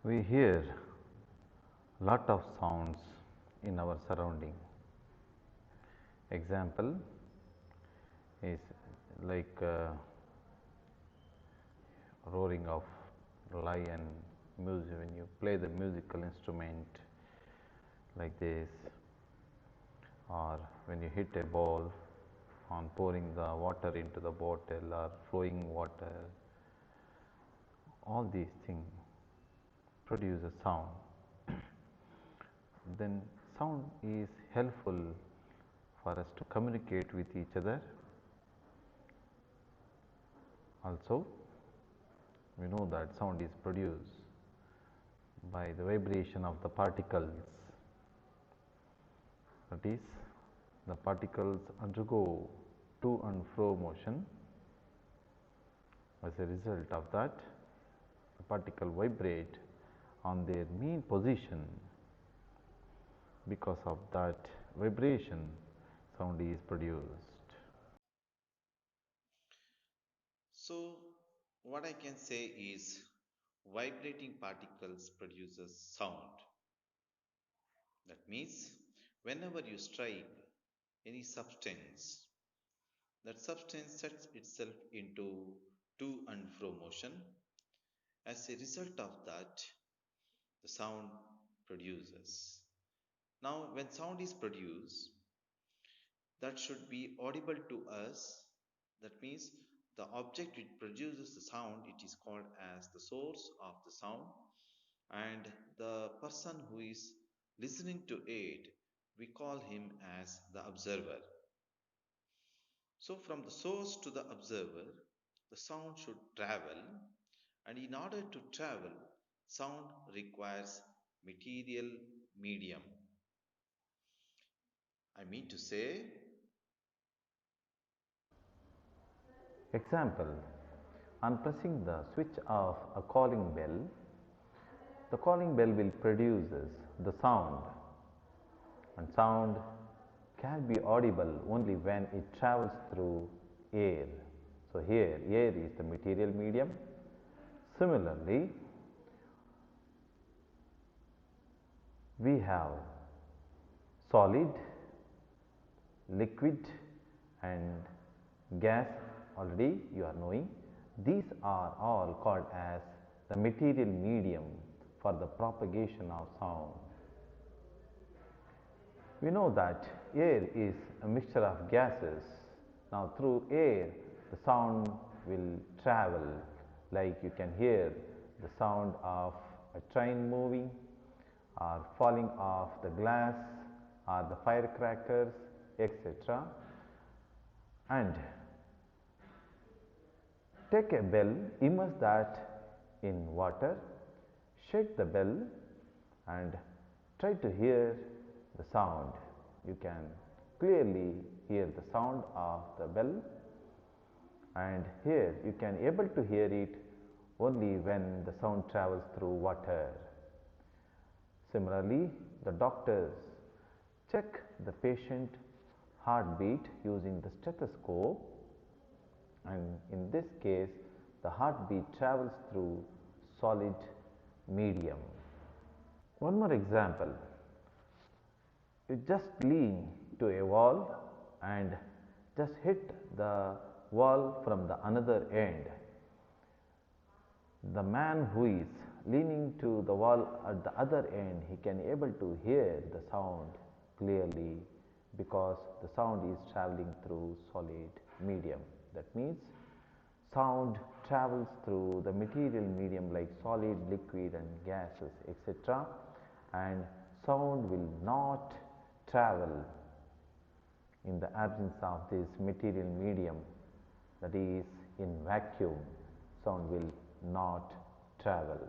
We hear lot of sounds in our surrounding. Example is like roaring of lion, music when you play the musical instrument like this, or when you hit a ball on pouring the water into the bottle or flowing water. All these things produce a sound. Then sound is helpful for us to communicate with each other. Also, we know that sound is produced by the vibration of the particles. That is, the particles undergo to and fro motion. As a result of that, the particle vibrate on their mean position. Because of that vibration, sound is produced. So, what I can say is vibrating particles produces sound. That means whenever you strike any substance, that substance sets itself into to and fro motion. As a result of that, the sound produces. Now, when sound is produced, that should be audible to us. That means the object which produces the sound, it is called as the source of the sound, and the person who is listening to it, we call him as the observer. So, from the source to the observer, the sound should travel, and in order to travel, sound requires material medium. I mean to say, Example, on pressing the switch of a calling bell, the calling bell will produces the sound, and sound can be audible only when it travels through air. So here air is the material medium. Similarly, we have solid, liquid and gas. Already you are knowing, these are all called as the material medium for the propagation of sound. We know that air is a mixture of gases. Now through air the sound will travel, like you can hear the sound of a train moving or falling off the glass or the firecrackers, etc. And take a bell, immerse that in water, shake the bell and try to hear the sound. You can clearly hear the sound of the bell, and here you can able to hear it only when the sound travels through water. Similarly, the doctors check the patient heartbeat using the stethoscope, and in this case the heartbeat travels through solid medium. One more example, you just lean to a wall and just hit the wall from the another end. The man who is leaning to the wall at the other end, he can able to hear the sound clearly because the sound is traveling through solid medium. That means sound travels through the material medium like solid, liquid and gases, etc., and sound will not travel in the absence of this material medium, that is in vacuum, sound will not travel.